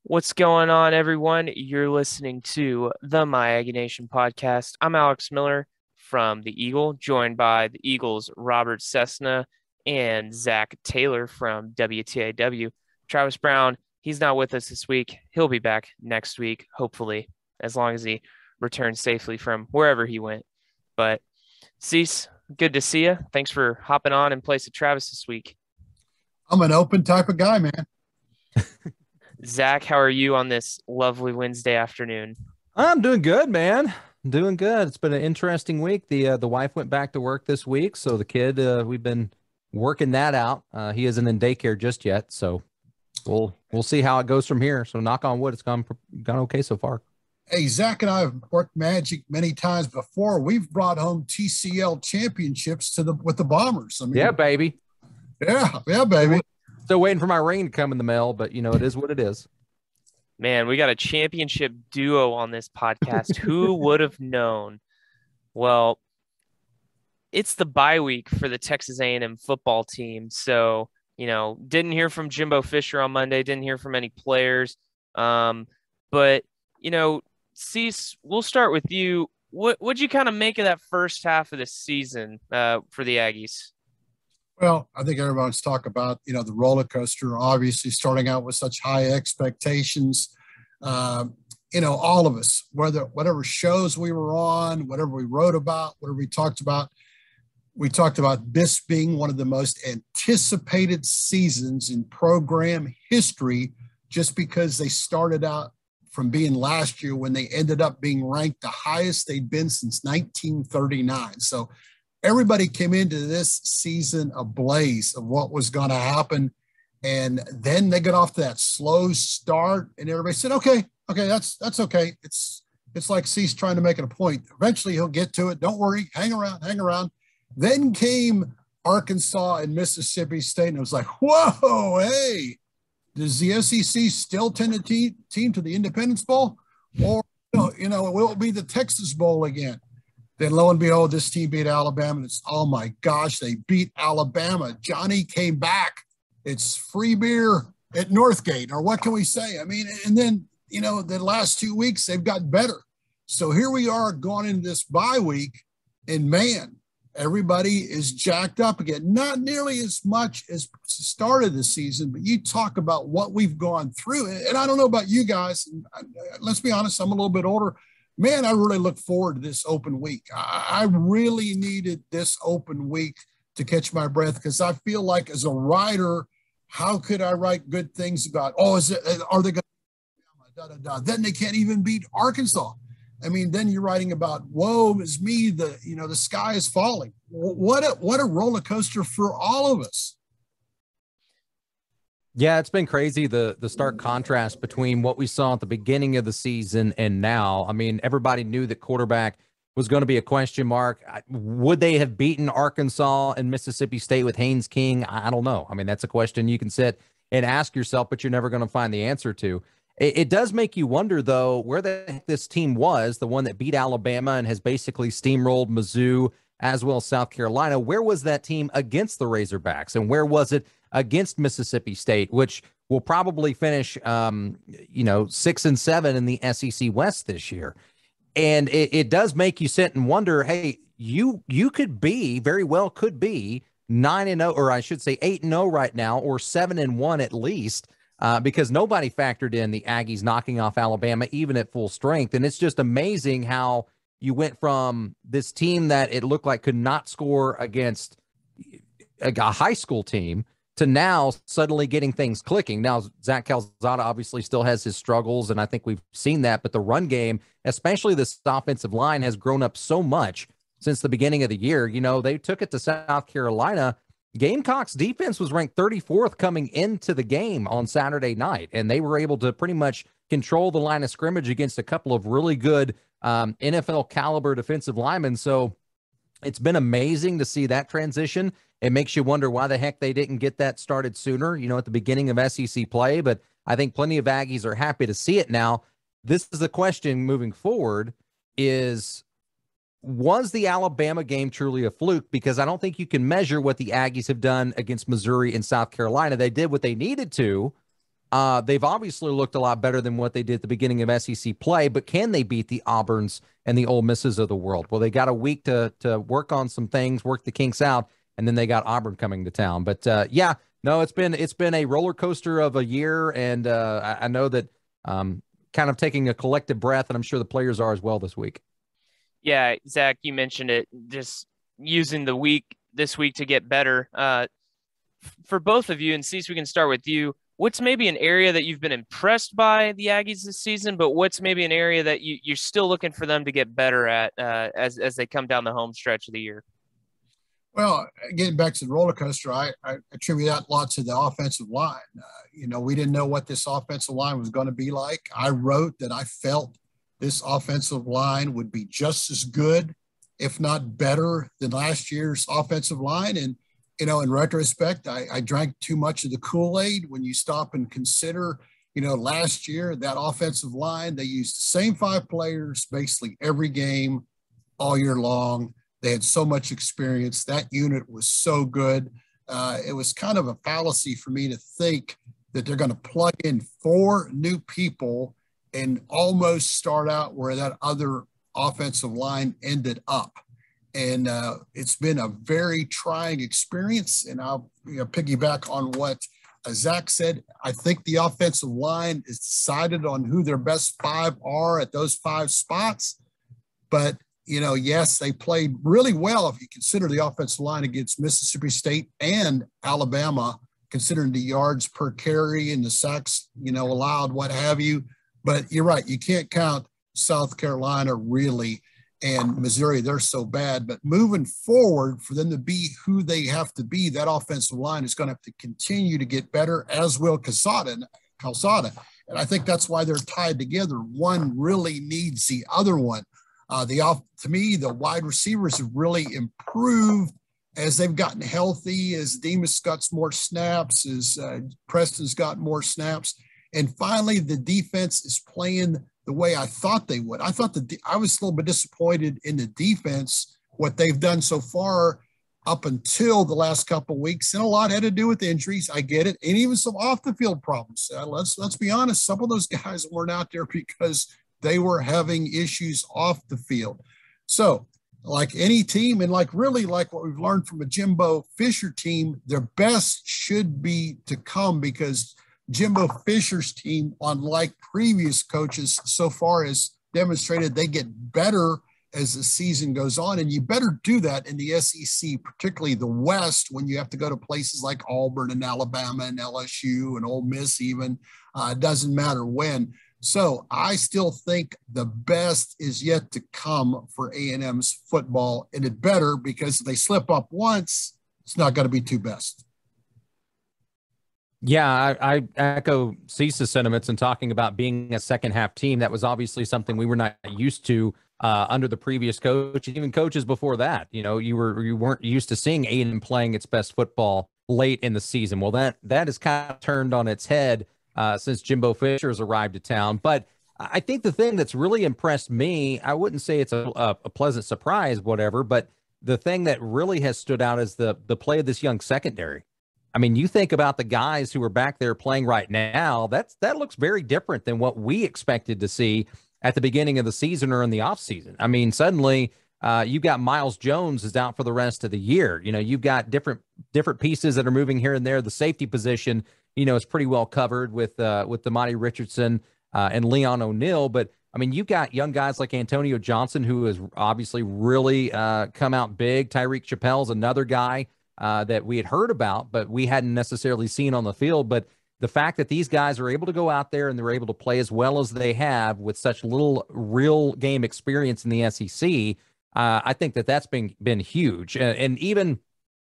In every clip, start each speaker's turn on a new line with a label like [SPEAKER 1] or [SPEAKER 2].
[SPEAKER 1] What's going on, everyone? You're listening to the My Aggie Nation podcast. I'm Alex Miller from the Eagle, joined by the Eagles' Robert Cessna and Zach Taylor from WTAW. Travis Brown, he's not with us this week. He'll be back next week, hopefully, as long as he returns safely from wherever he went. But Cease, good to see you. Thanks for hopping on in place of Travis this week.
[SPEAKER 2] I'm an open type of guy, man.
[SPEAKER 1] Zach, how are you on this lovely Wednesday afternoon?
[SPEAKER 3] I'm doing good, man. Doing good. It's been an interesting week. The wife went back to work this week, so the kid we've been working that out. He isn't in daycare just yet, so we'll see how it goes from here. So knock on wood, it's gone okay so far.
[SPEAKER 2] Hey, Zach and I have worked Magic many times before. We've brought home TCL championships with the Bombers. I mean,
[SPEAKER 3] Yeah, baby.
[SPEAKER 2] yeah, baby.
[SPEAKER 3] Still waiting for my ring to come in the mail, but it is what it is.
[SPEAKER 1] Man, we got a championship duo on this podcast. Who would have known? Well, it's the bye week for the Texas A&M football team. So, didn't hear from Jimbo Fisher on Monday, didn't hear from any players. But, Cease, we'll start with you. What'd you kind of make of that first half of the season for the Aggies?
[SPEAKER 2] Well, I think everyone's talk about, the roller coaster, obviously starting out with such high expectations. All of us, whatever shows we were on, whatever we wrote about, whatever we talked about this being one of the most anticipated seasons in program history, just because they started out from being last year when they ended up being ranked the highest they'd been since 1939. So everybody came into this season ablaze of what was going to happen. And then they got off to that slow start and everybody said, okay, that's okay. It's like Cease trying to make it a point. Eventually he'll get to it. Don't worry. Hang around. Then came Arkansas and Mississippi State. And it was like, whoa, hey, does the SEC still tend to team to the Independence Bowl? Or, will it be the Texas Bowl again? Then lo and behold, this team beat Alabama. And it's, oh my gosh, they beat Alabama. Johnny came back. It's free beer at Northgate, or what can we say? I mean, and then, the last 2 weeks, they've got better. So here we are going into this bye week, and man, everybody is jacked up again. Not nearly as much as the start of the season, but you talk about what we've gone through. And I don't know about you guys. And let's be honest, I'm a little bit older. Man, I really look forward to this open week. I really needed this open week to catch my breath, because I feel like as a writer, how could I write good things about, are they going to, then they can't even beat Arkansas. I mean, then you're writing about, woe is me, the sky is falling. What a roller coaster for all of us.
[SPEAKER 3] Yeah, it's been crazy, the stark contrast between what we saw at the beginning of the season and now. I mean, everybody knew that quarterback was going to be a question mark. Would they have beaten Arkansas and Mississippi State with Haynes King? I don't know. I mean, that's a question you can sit and ask yourself, but you're never going to find the answer to. It does make you wonder, though, where this team was, the one that beat Alabama and has basically steamrolled Mizzou as well as South Carolina. Where was that team against the Razorbacks, and where was it against Mississippi State, which will probably finish, 6-7 in the SEC West this year? And it does make you sit and wonder, hey, you could be, very well could be 9-0, or I should say 8-0 right now, or 7-1 at least, because nobody factored in the Aggies knocking off Alabama, even at full strength. And it's just amazing how you went from this team that it looked like could not score against a high school team to now suddenly getting things clicking. Now, Zach Calzada obviously still has his struggles, and I think we've seen that, but the run game, especially this offensive line, has grown up so much since the beginning of the year. They took it to South Carolina. Gamecocks defense was ranked 34th coming into the game on Saturday night, and they were able to pretty much control the line of scrimmage against a couple of really good NFL caliber defensive linemen. So it's been amazing to see that transition. It makes you wonder why the heck they didn't get that started sooner, at the beginning of SEC play. But I think plenty of Aggies are happy to see it now. This is the question moving forward was the Alabama game truly a fluke? Because I don't think you can measure what the Aggies have done against Missouri and South Carolina. They did what they needed to, They've obviously looked a lot better than what they did at the beginning of SEC play, but can they beat the Auburns and the Ole Misses of the world? Well, they got a week to work on some things, work the kinks out, and then they got Auburn coming to town. But yeah, no, it's been a roller coaster of a year, and I know that kind of taking a collective breath, and I'm sure the players are as well this week.
[SPEAKER 1] Yeah, Zach, you mentioned it, just using this week to get better. For both of you, and Cease, we can start with you. What's maybe an area that you've been impressed by the Aggies this season, but what's maybe an area that you're still looking for them to get better at as they come down the home stretch of the year?
[SPEAKER 2] Well, getting back to the roller coaster, I attribute that a lot to the offensive line. We didn't know what this offensive line was going to be like. I wrote that I felt this offensive line would be just as good, if not better, than last year's offensive line. And, in retrospect, I drank too much of the Kool-Aid when you stop and consider, last year, that offensive line, they used the same 5 players basically every game all year long. They had so much experience. That unit was so good. It was kind of a fallacy for me to think that they're going to plug in 4 new people and almost start out where that other offensive line ended up. And it's been a very trying experience. And I'll piggyback on what Zach said. I think the offensive line is decided on who their best 5 are at those 5 spots. But, yes, they played really well if you consider the offensive line against Mississippi State and Alabama, considering the yards per carry and the sacks, allowed, what have you. But you're right. You can't count South Carolina really and Missouri. They're so bad. But moving forward, for them to be who they have to be, that offensive line is going to have to continue to get better, as will Calzada. And I think that's why they're tied together. One really needs the other one. To me, the wide receivers have really improved as they've gotten healthy, as Demas got more snaps, as Preston's got more snaps. And finally, the defense is playing the way I thought they would. I was a little bit disappointed in the defense, what they've done so far up until the last couple of weeks. And a lot had to do with injuries. I get it. And even some off the field problems. Let's be honest. Some of those guys weren't out there because they were having issues off the field. So like any team, and like what we've learned from a Jimbo Fisher team, their best should be to come, because Jimbo Fisher's team, unlike previous coaches so far, has demonstrated they get better as the season goes on. And you better do that in the SEC, particularly the West, when you have to go to places like Auburn and Alabama and LSU and Ole Miss even. It doesn't matter when. So I still think the best is yet to come for A&M's football, and it better, because if they slip up once, it's not going to be too best.
[SPEAKER 3] Yeah, I echo Cease's sentiments in talking about being a second half team. That was obviously something we were not used to under the previous coach, and even coaches before that. You weren't used to seeing A&M playing its best football late in the season. Well, that has kind of turned on its head since Jimbo Fisher has arrived at town. But I think the thing that's really impressed me, I wouldn't say it's a pleasant surprise, whatever, but the thing that really has stood out is the play of this young secondary. I mean, you think about the guys who are back there playing right now, that looks very different than what we expected to see at the beginning of the season or in the offseason. I mean, suddenly you've got Miles Jones is out for the rest of the year. You've got different pieces that are moving here and there. The safety position, is pretty well covered with Damani Richardson and Leon O'Neal. But, I mean, you've got young guys like Antonio Johnson, who has obviously really come out big. Tyreek Chappell's another guy that we had heard about, but we hadn't necessarily seen on the field. But the fact that these guys are able to go out there and they're able to play as well as they have with such little real game experience in the SEC, I think that's been huge. And even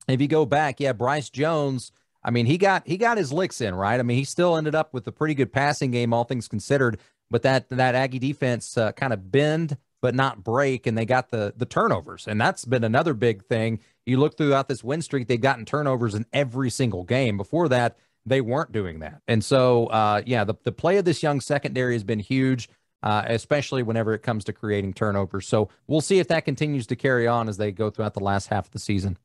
[SPEAKER 3] if you go back, Bryce Jones, I mean, he got his licks in, right? I mean, he still ended up with a pretty good passing game, all things considered, but that Aggie defense kind of bend but not break, and they got the turnovers. And that's been another big thing. You look throughout this win streak, they've gotten turnovers in every single game. Before that, they weren't doing that. And so, the play of this young secondary has been huge, especially whenever it comes to creating turnovers. So we'll see if that continues to carry on as they go throughout the last half of the season.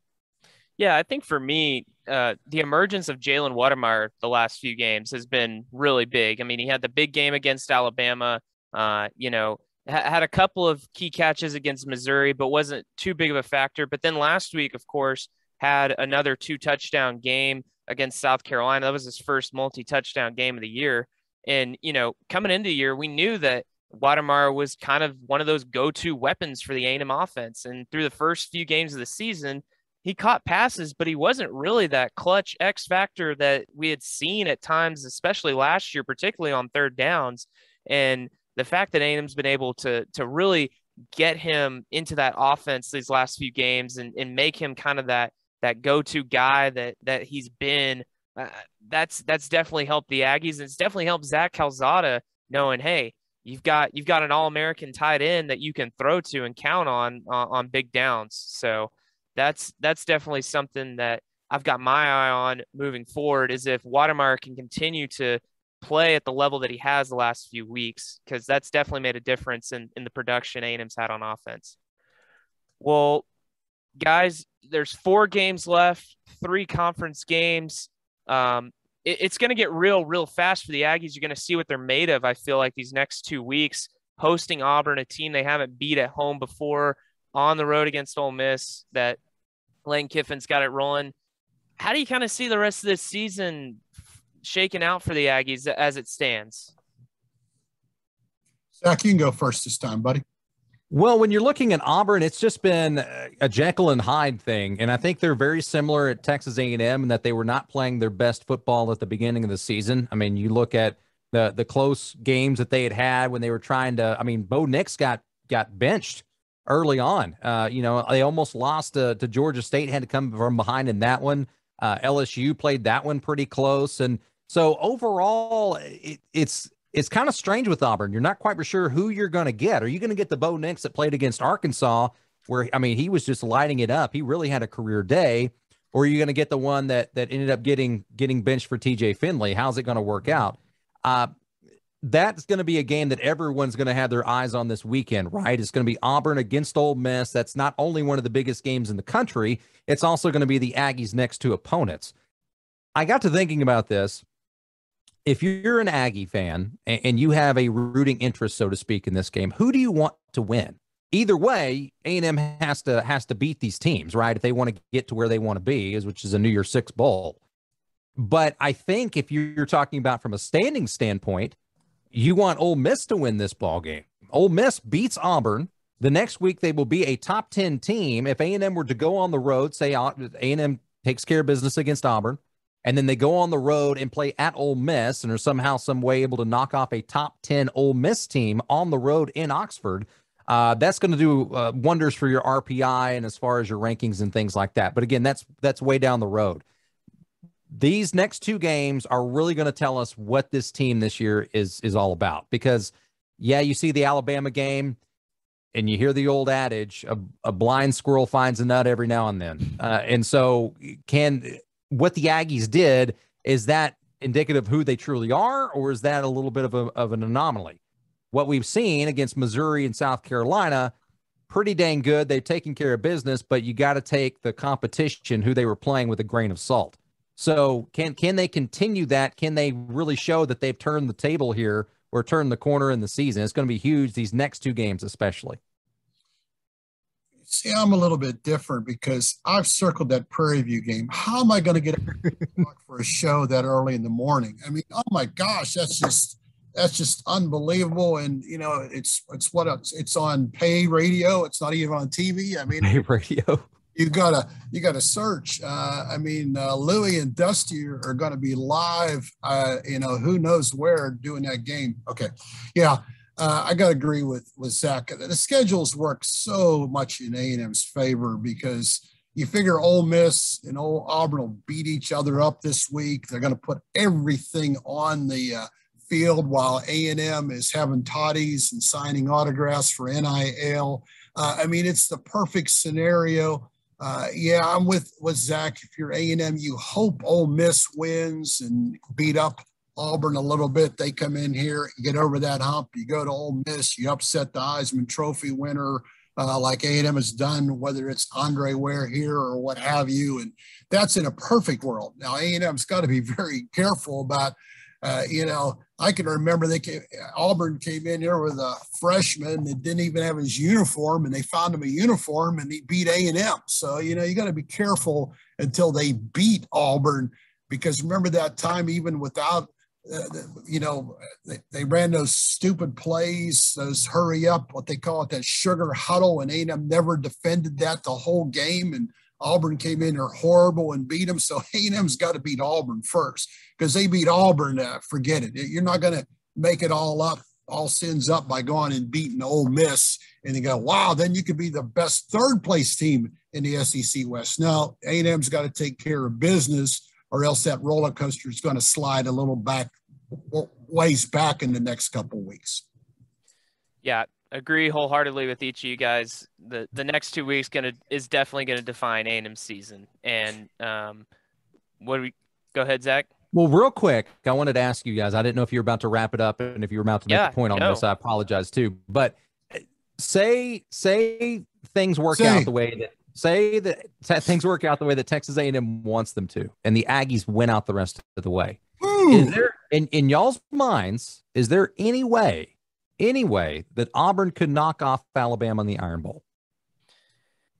[SPEAKER 1] Yeah, I think for me, the emergence of Jalen Watermeyer the last few games has been really big. I mean, he had the big game against Alabama, had a couple of key catches against Missouri, but wasn't too big of a factor. But then last week, of course, had another 2-touchdown game against South Carolina. That was his first multi-touchdown game of the year. And, coming into the year, we knew that Watermeyer was kind of one of those go-to weapons for the A&M offense. And through the first few games of the season, he caught passes, but he wasn't really that clutch X factor that we had seen at times, especially last year, particularly on third downs. And the fact that A&M's been able to really get him into that offense these last few games and make him kind of that go-to guy that he's been, that's definitely helped the Aggies. And it's definitely helped Zach Calzada knowing, hey, you've got an All-American tight end that you can throw to and count on big downs. So that's definitely something that I've got my eye on moving forward, is if Watermeyer can continue to play at the level that he has the last few weeks, because that's definitely made a difference in the production A&M's had on offense. Well, guys, there's 4 games left, 3 conference games. It's going to get real fast for the Aggies. You're going to see what they're made of, I feel like, these next 2 weeks, hosting Auburn, a team they haven't beat at home before, on the road against Ole Miss, that Lane Kiffin's got it rolling. How do you kind of see the rest of this season shaking out for the Aggies as it stands?
[SPEAKER 2] Zach, you can go first this time, buddy.
[SPEAKER 3] Well, when you're looking at Auburn, it's just been a Jekyll and Hyde thing. And I think they're very similar at Texas A&M in that they were not playing their best football at the beginning of the season. I mean, you look at the close games that they had when they were trying to, I mean, Bo Nix got benched early on. They almost lost to Georgia State, had to come from behind in that one. LSU played that one pretty close. And so overall, it's kind of strange with Auburn. You're not quite sure who you're going to get. Are you going to get the Bo Nix that played against Arkansas, where, I mean, he was just lighting it up. He really had a career day. Or are you going to get the one that ended up getting benched for TJ Finley? How's it going to work out? That's going to be a game that everyone's going to have their eyes on this weekend, right? It's going to be Auburn against Ole Miss. That's not only one of the biggest games in the country, it's also going to be the Aggies' next 2 opponents. I got to thinking about this. If you're an Aggie fan and you have a rooting interest, so to speak, in this game, who do you want to win? Either way, A&M has to beat these teams, right? If they want to get to where they want to be, which is a New Year's Six bowl. But I think if you're talking about from a standing standpoint, you want Ole Miss to win this ball game. Ole Miss beats Auburn. The next week they will be a top 10 team. If A&M were to go on the road, say A&M takes care of business against Auburn, and then they go on the road and play at Ole Miss and are somehow, some way able to knock off a top 10 Ole Miss team on the road in Oxford, that's going to do wonders for your RPI and as far as your rankings and things like that. But again, that's way down the road. These next 2 games are really going to tell us what this team this year is all about. Because, yeah, you see the Alabama game, and you hear the old adage, a blind squirrel finds a nut every now and then. And so what the Aggies did, is that indicative of who they truly are, or is that a little bit of an anomaly? What we've seen against Missouri and South Carolina, pretty dang good. They've taken care of business, but you got to take the competition, who they were playing, with a grain of salt. So can they continue that? Can they really show that they've turned the table here or turned the corner in the season? It's going to be huge, these next 2 games especially.
[SPEAKER 2] See, I'm a little bit different because I've circled that Prairie View game. How am I going to get for a show that early in the morning? I mean, oh my gosh, that's just unbelievable. And it's on pay radio. It's not even on TV. I mean,
[SPEAKER 3] pay radio.
[SPEAKER 2] You gotta search. Louie and Dusty are going to be live. Who knows where doing that game. Okay, yeah, I got to agree with Zach. The schedules work so much in A&M's favor because you figure Ole Miss and Auburn will beat each other up this week. They're going to put everything on the field while A&M is having toddies and signing autographs for NIL. It's the perfect scenario. I'm with Zach. If you're A&M, you hope Ole Miss wins and beat up Auburn a little bit. They come in here, you get over that hump, you go to Ole Miss, you upset the Heisman Trophy winner, like A&M has done, whether it's Andre Ware here or what have you. And that's in a perfect world. Now, A&M's got to be very careful about, I can remember Auburn came in here with a freshman that didn't even have his uniform, and they found him a uniform, and he beat A&M. So, you got to be careful until they beat Auburn, because remember that time, even without, they ran those stupid plays, those hurry up, what they call it, that sugar huddle, and A&M never defended that the whole game, and Auburn came in there horrible and beat them. So A&M's got to beat Auburn first, because they beat Auburn. Forget it. You're not going to make it all sins up by going and beating Ole Miss and you go, wow, then you could be the best third place team in the SEC West. Now, A&M's got to take care of business, or else that roller coaster is going to slide a little ways back in the next couple of weeks.
[SPEAKER 1] Yeah, agree wholeheartedly with each of you guys. The next 2 weeks is definitely going to define A&M's season. And go ahead, Zach.
[SPEAKER 3] Well, real quick, I wanted to ask you guys, I didn't know if you were about to wrap it up, and if you were about to make a point on this, I apologize too. But say things work out the way things work out the way that Texas A&M wants them to, and the Aggies win out the rest of the way. Is there, in y'all's minds, is there any way that Auburn could knock off Alabama in the Iron Bowl?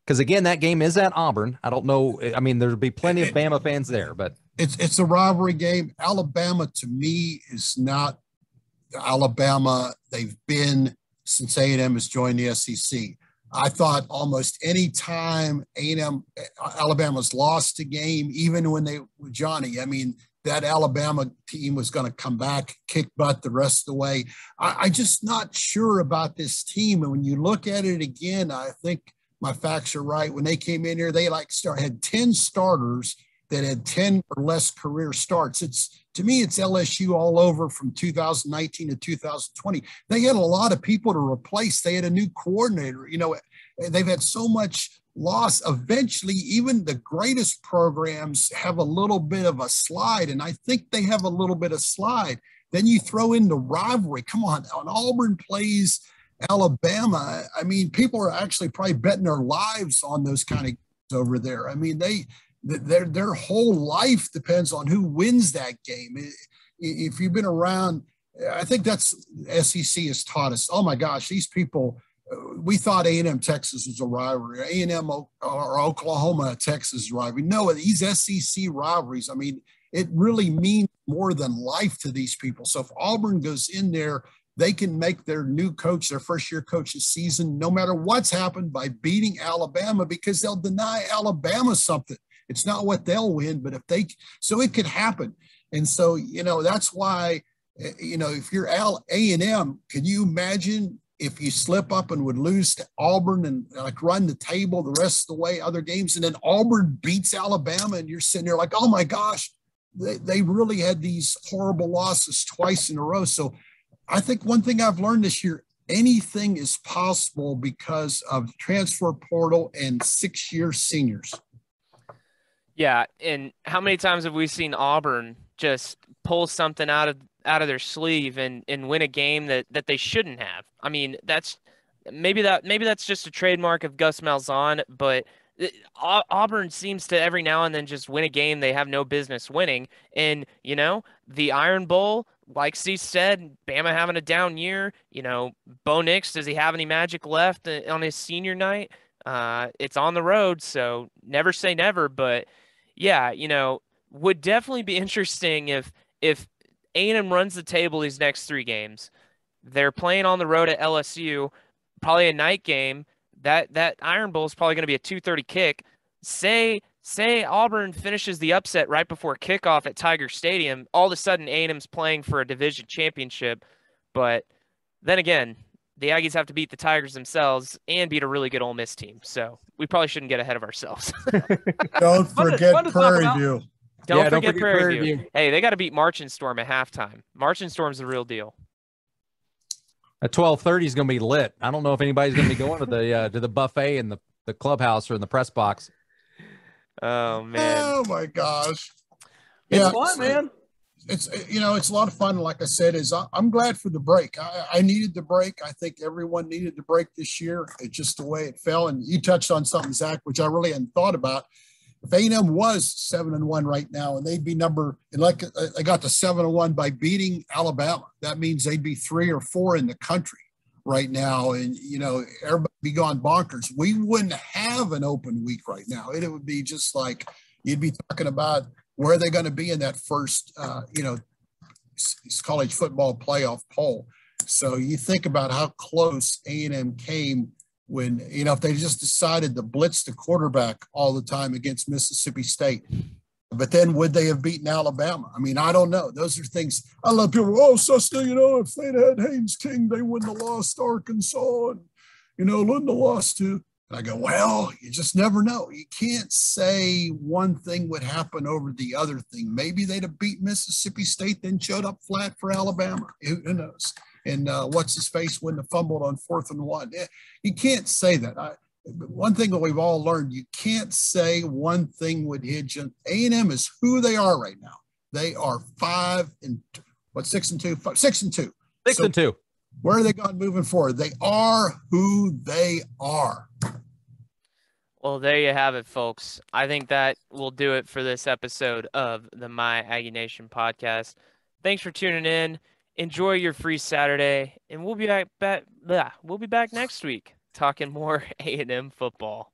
[SPEAKER 3] Because again, that game is at Auburn. I don't know. I mean, there'll be plenty of Bama fans there, but
[SPEAKER 2] it's a rivalry game. Alabama, to me, is not Alabama they've been since A&M has joined the SEC. I thought almost any time Alabama's lost a game, even when Johnny, I mean, that Alabama team was going to come back, kick butt the rest of the way. I'm just not sure about this team. And when you look at it again, I think my facts are right. When they came in here, they had 10 starters that had 10 or less career starts. To me, it's LSU all over from 2019 to 2020. They had a lot of people to replace. They had a new coordinator. They've had so much loss. Eventually, even the greatest programs have a little bit of a slide, and I think they have a little bit of slide. Then you throw in the rivalry. Come on, when Auburn plays Alabama, I mean, people are actually probably betting their lives on those kind of games over there. I mean, their whole life depends on who wins that game. If you've been around, I think that's SEC has taught us. Oh my gosh, these people. We thought A&M Texas was a rivalry. A&M or Oklahoma Texas rivalry. No, these SEC rivalries. I mean, it really means more than life to these people. So if Auburn goes in there, they can make their new coach, their first-year coach's season, no matter what's happened, by beating Alabama, because they'll deny Alabama something. It's not what they'll win, but so it could happen. And so, that's why, if you're A&M, can you imagine if you slip up and would lose to Auburn and run the table the rest of the way, other games, and then Auburn beats Alabama, and you're sitting there like, oh my gosh, they really had these horrible losses twice in a row. So I think one thing I've learned this year, anything is possible because of transfer portal and 6-year seniors.
[SPEAKER 1] Yeah, and how many times have we seen Auburn just pull something out of their sleeve and win a game that they shouldn't have? I mean, that's maybe that's just a trademark of Gus Malzahn, but Auburn seems to every now and then just win a game they have no business winning. And the Iron Bowl, like C said, Bama having a down year. Bo Nix, does he have any magic left on his senior night? It's on the road, so never say never. But yeah, would definitely be interesting if A&M runs the table these next 3 games. They're playing on the road at LSU, probably a night game. That Iron Bowl is probably going to be a 2:30 kick. Say Auburn finishes the upset right before kickoff at Tiger Stadium. All of a sudden, A&M's playing for a division championship. But then again, the Aggies have to beat the Tigers themselves and beat a really good Ole Miss team. So we probably shouldn't get ahead of ourselves.
[SPEAKER 2] Don't forget Prairie View.
[SPEAKER 1] Don't forget Prairie View. Hey, they got to beat March and Storm at halftime. March and Storm's the real deal.
[SPEAKER 3] At 12:30 is going to be lit. I don't know if anybody's going to be going to the buffet in the clubhouse or in the press box.
[SPEAKER 1] Oh man!
[SPEAKER 2] Oh my gosh!
[SPEAKER 3] It's fun, man.
[SPEAKER 2] it's it's a lot of fun. Like I said, I'm glad for the break. I needed the break. I think everyone needed the break this year. It's just the way it fell. And you touched on something, Zach, which I really hadn't thought about. If A&M was 7-1 right now, and they'd be like they got to 7-1 by beating Alabama, that means they'd be 3 or 4 in the country right now, and everybody be gone bonkers. We wouldn't have an open week right now. It would be just like you'd be talking about where are they going to be in that first, college football playoff poll. So you think about how close A&M came when, if they just decided to blitz the quarterback all the time against Mississippi State. But then would they have beaten Alabama? I mean, I don't know. Those are things. I love people, Cessna, if they'd had Haynes King, they wouldn't have lost to Arkansas and, wouldn't have lost to. And I go, well, you just never know. You can't say one thing would happen over the other thing. Maybe they'd have beat Mississippi State, then showed up flat for Alabama. Who knows? And what's his face wouldn't have fumbled on 4th and 1. You can't say that. One thing that we've all learned, you can't say one thing would hit you. A&M is who they are right now. They are 6 and 2. 6 and 2.
[SPEAKER 3] 6 and 2.
[SPEAKER 2] Where are they going moving forward? They are who they are.
[SPEAKER 1] Well, there you have it, folks. I think that will do it for this episode of the My Aggie Nation podcast. Thanks for tuning in. Enjoy your free Saturday, and we'll be back next week talking more A&M football.